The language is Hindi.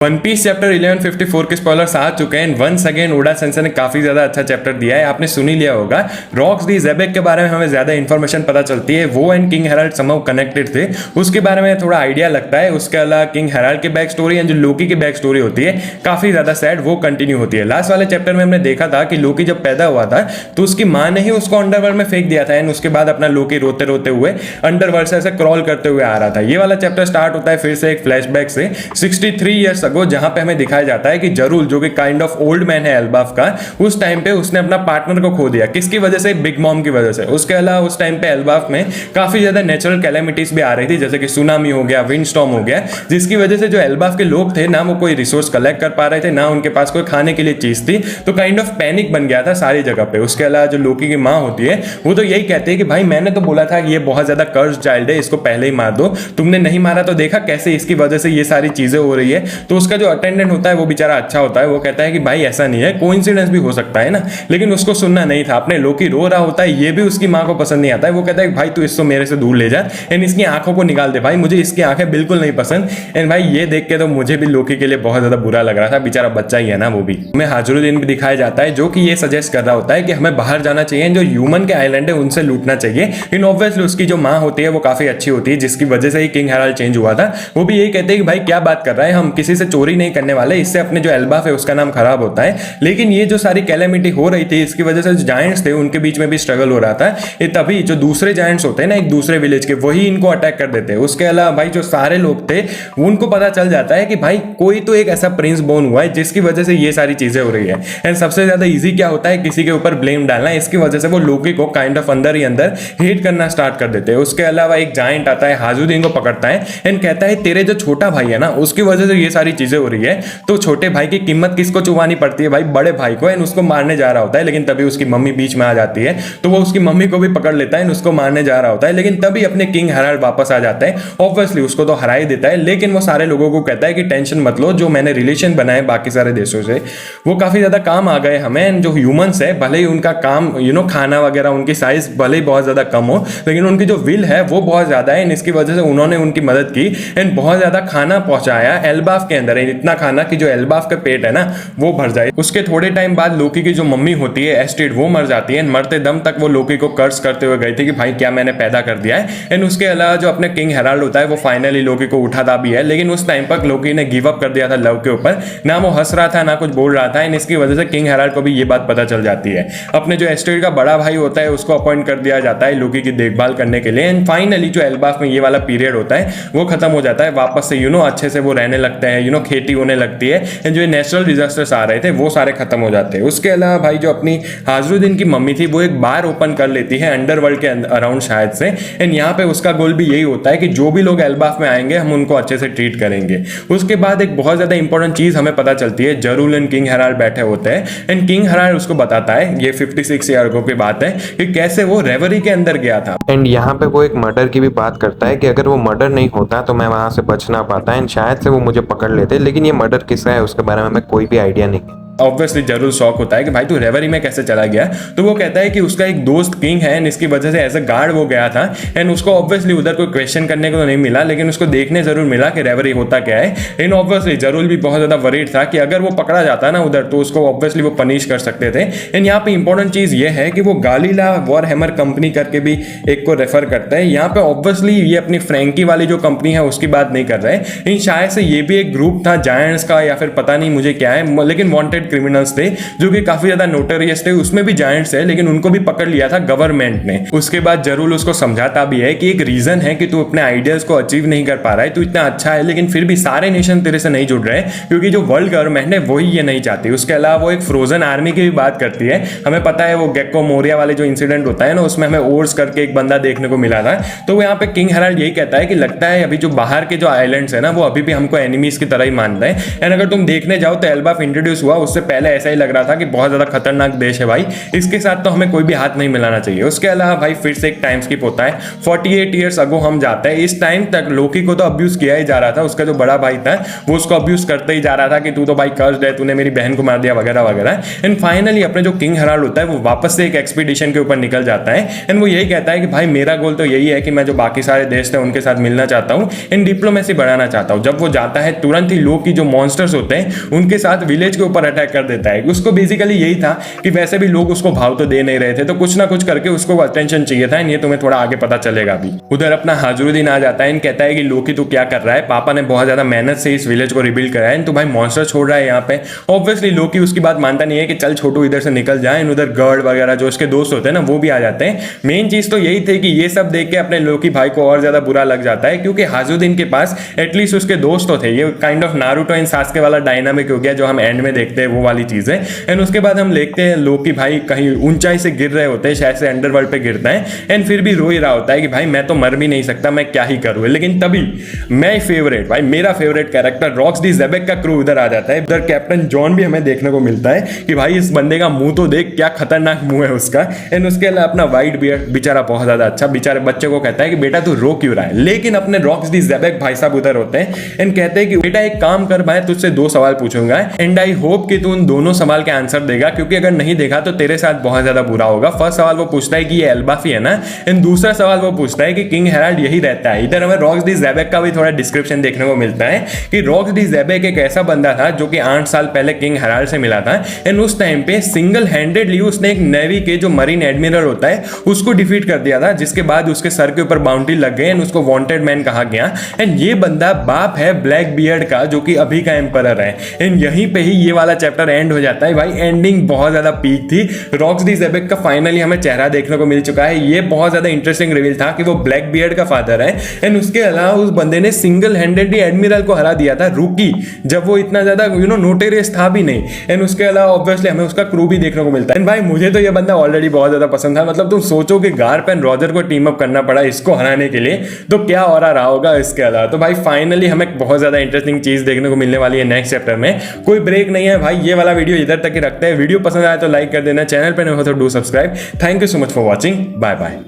वन पीस चैप्टर 1154 के स्पॉयलर्स आ चुके हैं। वंस अगेन ओडा सेंसेई ने काफी ज्यादा अच्छा चैप्टर दिया है, आपने सुन ही लिया होगा। रॉक्स दी ज़ेबेक के बारे में हमें ज्यादा इंफॉर्मेशन पता चलती है, वो and king Herald somehow connected थे, उसके बारे में थोड़ा आइडिया लगता है। उसके अलावा किंग हेराल्ड की बैक स्टोरी एंड जो लोकी की बैक स्टोरी होती है काफी ज्यादा सैड, वो कंटिन्यू होती है। लास्ट वाले चैप्टर में हमने देखा था कि लोकी जब पैदा हुआ था तो उसकी माँ ने ही उसको अंडरवर्ल्ड में फेंक दिया था एंड उसके बाद अपना लोकी रोते रोते हुए अंडरवर्ल्ड से ऐसे क्रॉल करते हुए आ रहा था। ये वाला चैप्टर स्टार्ट होता है फिर से एक फ्लैशबैक से 63 ईयर्स अगो, जहां पे हमें दिखाया जाता है कि जरूल जो कि काइंड ऑफ ओल्ड मैन है एल्बाफ का, उस टाइम पे उसने अपना पार्टनर को खो दिया। किसकी वजह से? बिग मॉम की वजह से। उसके अलावा उस टाइम पे एल्बाफ में काफी ज्यादा नेचुरल कैलेमिटीज भी आ रही थी, जैसे कि सुनामी हो गया, विंड स्टॉर्म हो गया, जिसकी वजह से जो एल्बाफ के लोग थे ना वो कोई रिसोर्स कलेक्ट कर पा रहे थे, ना उनके पास कोई खाने के लिए चीज थी, तो काइंड ऑफ पैनिक बन गया था सारी जगह पे। उसके अलावा जो लोकी की माँ होती है वो तो यही कहती है कि भाई मैंने तो बोला था कि ये बहुत ज्यादा कर्स चाइल्ड है, इसको पहले ही मार दो, तुमने नहीं मारा तो देखा कैसे इसकी वजह से ये सारी चीजें हो रही है। तो उसका जो अटेंडेंट होता है वो बेचारा अच्छा होता है, वो कहता है कि भाई ऐसा नहीं है, कोइंसिडेंस भी हो सकता है ना, लेकिन उसको सुनना नहीं था। अपने लोकी रो रहा होता है, ये भी उसकी माँ को पसंद नहीं आता है, वो कहता है कि भाई तू इसको मेरे से दूर ले जा एंड इसकी आंखों को निकाल दे, भाई मुझे इसकी आंखें बिल्कुल नहीं पसंद। एंड भाई ये देख के तो मुझे भी लोकी के लिए बहुत ज्यादा बुरा लग रहा था, बेचारा बच्चा ही है ना वो भी। हमें हाजुरुद्दीन भी दिखाया जाता है जो कि ये सजेस्ट कर रहा होता है कि हमें बाहर जाना चाहिए, जो ह्यूमन के आइलैंड है उनसे लूटना चाहिए। इन ऑब्वियसली उसकी जो माँ होती है वो काफी अच्छी होती है, जिसकी वजह से ही किंग हेराल्ड चेंज हुआ था। वो भी यही कहते हैं कि भाई क्या बात कर रहा है, हम किसी से चोरी नहीं करने वाले, इससे अपने जो एल्बाफ है उसका नाम खराब होता है। लेकिन ये जो सारी कैलेमिटी हो रही थी इसकी वजह से जो जायंट्स थे उनके बीच में भी स्ट्रगल हो रहा था। ये तभी जो दूसरे जायंट्स होते हैं ना एक दूसरे विलेज के, वही इनको अटैक कर देते हैं। उसके अलावा भाई जो सारे लोग थे उनको पता चल जाता है कि भाई कोई तो एक ऐसा प्रिंस बोर्न हुआ है जिसकी वजह से ये सारी चीजें हो रही है। एंड सबसे ज्यादा इजी क्या होता है, किसी के ऊपर ब्लेम डालना, इसकी वजह से वो लोकी को काइंड ऑफ अंदर ही अंदर हेट करना स्टार्ट कर देते हैं। उसके अलावा एक जायंट आता है, हाजुद्दीन को पकड़ता है एंड कहता है तेरे जो छोटा भाई है ना उसकी वजह से ये सारी चीजें हो रही है, तो छोटे भाई की कीमत किसको चुकानी पड़ती है? भाई बड़े भाई को। एंड उसको मारने जा रहा होता है, लेकिन तभी उसकी मम्मी बीच में आ जाती है, तो वो उसकी मम्मी को भी पकड़ लेता है, उसको मारने जा रहा होता है, लेकिन तभी अपने किंग हेराल्ड वापस आ जाता है। ऑब्वियसली उसको तो हरा ही देता है, लेकिन वो सारे लोगों को कहता है कि टेंशन मत लो, जो मैंने रिलेशन बनाए बाकी सारे देशों से वो काफी ज्यादा काम आ गए हमें। जो ह्यूमंस है भले ही उनका काम खाना वगैरह उनकी साइज भले ही बहुत ज्यादा कम हो, लेकिन उनकी जो विल है वो बहुत ज्यादा है। इसकी वजह से उन्होंने उनकी मदद की एंड बहुत ज्यादा खाना पहुंचाया एल्बाफ के अंदर, इतना खाना कि जो एल्बाफ का पेट है ना वो भर जाए। उसके थोड़े टाइम बाद लोकी की जो मम्मी होती है एस्ट्रिड, वो मर जाती है। मरते दम तक वो लोकी को कर्स करते हुए गई थी कि भाई क्या मैंने पैदा कर दिया है। एंड उसके अलावा जो अपने किंग हेराल्ड होता है वो फाइनली लोकी को उठाता भी है, लेकिन उस टाइम पर लोकी ने गिव अप कर दिया था लव के ऊपर, ना वो हंस रहा था ना कुछ बोल रहा था। एंड इसकी वजह से किंग हेराल्ड को भी ये बात पता चल जाती है। अपने जो एस्ट्रिड का बड़ा भाई होता है उसको अपॉइंट कर दिया जाता है लोकी की देखभाल करने के लिए। एंड फाइनली जो एल्बाफ में ये वाला पीरियड होता है वो खत्म हो जाता है, वापस से अच्छे से वो रहने लगते हैं, खेती होने लगती है एंड जो नेचुरल डिजास्टर्स आ रहे थे वो सारे खत्म हो जाते हैं। उसके अलावा भाई जो अपनी हाजुरुद्दीन की मम्मी थी वो एक बार ओपन कर लेती है अंडरवर्ल्ड के अराउंड शायद से, एंड यहाँ पे उसका गोल भी यही होता है कि जो भी लोग एल्बाफ में आएंगे हम उनको अच्छे से ट्रीट करेंगे। उसके बाद एक बहुत ज्यादा इंपॉर्टेंट चीज हमें पता चलती है, जरूल एंड किंग हेराल्ड बैठे होते हैं एंड किंग हेराल्ड उसको बताता है, ये 56 ईयर अगो की बात है, कि कैसे वो रेवरी के अंदर गया था। एंड यहाँ पे वो एक मर्डर की भी बात करता है कि अगर वो मर्डर नहीं होता तो मैं वहां से बच ना पाता एंड शायद से वो मुझे पकड़ लेते, लेकिन ये मर्डर किसका है उसके बारे में हमें कोई भी आइडिया नहीं। ऑब्वियसली जरूर शॉक होता है कि भाई तू रेवरी में कैसे चला गया। तो वो कहता है कि उसका एक दोस्त किंग है एंड इसकी वजह से एज अ गार्ड वो गया था एंड उसको ऑब्वियसली उधर कोई क्वेश्चन करने को तो नहीं मिला, लेकिन उसको देखने जरूर मिला कि रेवरी होता क्या है। एंड ऑब्वियसली जरूर भी बहुत ज्यादा वरीड था कि अगर वो पकड़ा जाता ना उधर तो उसको ऑब्वियसली वो पनिश कर सकते थे। एंड यहाँ पे इंपॉर्टेंट चीज ये है कि वो गालीला वॉरहैमर कंपनी करके भी एक को रेफर करता है। यहाँ पे ऑब्वियसली ये अपनी फ्रैंकी वाली जो कंपनी है उसकी बात नहीं कर रहे हैं, शायद से ये भी एक ग्रुप था जायंट्स का या फिर पता नहीं मुझे क्या है, लेकिन वांटेड क्रिमिनल्स थे जो कि काफी ज्यादा नोटोरियस थे। उसमें भी जायंट्स है, लेकिन उनको भी पकड़ लिया था गवर्नमेंट ने। उसके बाद जरूर उसको समझाता भी है कि एक रीजन है कि तू अपने आइडियाज को अचीव नहीं कर पा रहा है, तू इतना अच्छा है लेकिन फिर भी सारे नेशन तेरे से नहीं जुड़ रहे, क्योंकि जो वर्ल्ड गवर्नमेंट है वही ये नहीं चाहती। उसके अलावा वो एक फ्रोजन आर्मी की भी बात करती है। हमें पता है वो गेक्को मोरिया वाले जो इंसिडेंट होता है ना उसमें हमें ओर्स करके एक बंदा देखने को मिला था। तो वो यहाँ पे किंग हेराल्ड यही कहता है कि लगता है अभी जो बाहर के जो आइलैंड्स है ना वो अभी भी हमको एनिमीज की तरह ही मानते हैं। एंड अगर तुम देखने जाओ तो एल्बाफ इंट्रोड्यूस हुआ उससे से पहले ऐसा ही लग रहा था कि बहुत ज्यादा खतरनाक देश है भाई, इसके साथ तो हमें कोई भी हाथ नहीं मिलाना चाहिए। उसके अलावा भाई फिर से एक टाइम स्किप होता है, 48 ईयर्स अगो हम जाते हैं। इस टाइम तक लोकी को तो अब्यूज किया ही जा रहा था, उसका जो बड़ा भाई था वो उसको अब्यूज करते ही जा रहा था कि तू तो भाई कर्स्ड है, तूने मेरी बहन को मार दिया वगैरह वगैरह। एंड फाइनली अपने जो किंग हेराल्ड होता है वो वापस से एक एक्सपीडिशन के ऊपर निकल जाता है एंड वो यही कहता है कि भाई मेरा गोल तो यही है कि मैं जो बाकी सारे देश थे उनके साथ मिलना चाहता हूँ एंड डिप्लोमेसी बढ़ाना चाहता हूँ। जब वो जाता है तुरंत ही लोकी जो मॉन्स्टर्स होते हैं उनके साथ विलेज के ऊपर अटैक कर देता है। उसको बेसिकली यही था कि वैसे भी लोग उसको भाव तो दे नहीं रहे थे, तो कुछ ना कुछ करके उसको अटेंशन चाहिए था, ये तुम्हें थोड़ा आगे पता चलेगा भी। उधर अपना हाजुरुद्दीन आ जाता है, कहता है कि लोकी तू क्या कर रहा है, पापा ने बहुत ज्यादा मेहनत से इस विलेज को रिबिल्ड कराया है, तो भाई मॉन्स्टर छोड़ रहा है यहाँ पे। ऑब्वियसली लोकी उसकी बात मानता नहीं है कि चल छोटू इधर से निकल जाए। उधर गर्ड वगैरह जो उसके दोस्त होते हैं ना वो भी आ जाते हैं। मेन चीज तो यही थी कि ये सब देख के अपने लोकी भाई को और ज्यादा बुरा लग जाता है, क्योंकि हाजुरुद्दीन के पास एटलीस्ट उसके दोस्त तो थे। ये kind of Naruto and Sasuke वाला डायनामिक हो गया जो हम एंड में देखते हैं, वो वाली चीज है। एंड उसके बाद हम देखते हैं लोकी भाई कहीं ऊंचाई से गिर रहे होते हैं, शायद से अंडरवर्ल्ड पे गिरता है एंड फिर भी रो ही रहा होता है कि भाई मैं तो मर भी नहीं सकता, मैं क्या ही करूं। लेकिन तभी मेरा फेवरेट कैरेक्टर रॉक्स दी ज़ेबेक का क्रू उधर आ जाता है। उधर कैप्टन जॉन भी हमें देखने को मिलता है कि भाई इस बंदे का मुंह तो देख, क्या खतरनाक मुंह है उसका। एंड उसके अलावा अपना वाइट बियर्ड बेचारा बहुत ज्यादा अच्छा, बेचारे बच्चे को कहता है कि बेटा तू रो क्यों रहा है। लेकिन अपने रॉक्स दी ज़ेबेक भाई साहब उधर होते हैं एंड कहते हैं कि बेटा एक काम कर, मैं तुझसे 2 सवाल पूछूंगा एंड आई होप कि तू उन दोनों सवाल के आंसर देगा, क्योंकि अगर नहीं देखा तो तेरे साथ बहुत ज्यादा बुरा होगा। फर्स्ट सवाल वो पूछता है कि ये एल्बाफी है ना, एंड दूसरा सवाल वो पूछता है कि किंग हेराल्ड यही रहता है। इधर हमें रॉक्स दी ज़ेबेक का भी थोड़ा डिस्क्रिप्शन देखने को मिलता है कि रॉक्स दी ज़ेबेक एक ऐसा बंदा था जो कि 8 साल पहले किंग हेराल्ड से मिला था एंड उस टाइम पे सिंगल हैंडेडली उसने एक नेवी के जो मरीन एडमिरल होता है उसको डिफीट कर दिया था, जिसके बाद उसके सर के ऊपर बाउंड्री लग गई एंड उसको वांटेड मैन कहा गया। एंड ये बंदा बाप है ब्लैक बियर्ड का, जो कि अभी का एम्परर है। एंड यहीं पे ही ये वाला चैप्टर एंड हो जाता है भाई। एंडिंग बहुत ज्यादा पीक थी। रॉक्स दी ज़ेबेक का फाइनली हमें चेहरा देखने को मिल चुका है। ये बहुत ज्यादा इंटरेस्टिंग रिवील था कि वो ब्लैक बियर्ड का फादर है एंड उसके अलावा उस बंदे ने सिंगल हैंडेडली एडमिरल को हरा दिया था, रूकी, जब वो इतना ज्यादा नोटेरियस था भी नहीं। एंड उसके अलावा ऑब्वियसली हमें उसका क्रू भी देखने को मिलता है। भाई मुझे तो ये बंदा ऑलरेडी बहुत ज्यादा पसंद था। मतलब तुम सोचो कि गार्प एंड रॉजर को टीम अप करना पड़ा इसको हराने के लिए, तो क्या और रहा होगा इसके अलावा। तो भाई फाइनली हमें बहुत ज्यादा इंटरेस्टिंग चीज देखने को मिलने वाली है नेक्स्ट चैप्टर में। कोई ब्रेक नहीं है भाई, ये वाला वीडियो इधर तक ही रखते हैं। वीडियो पसंद आया तो लाइक कर देना, चैनल पर नहीं हो तो do subscribe. Thank you so much for watching, bye bye.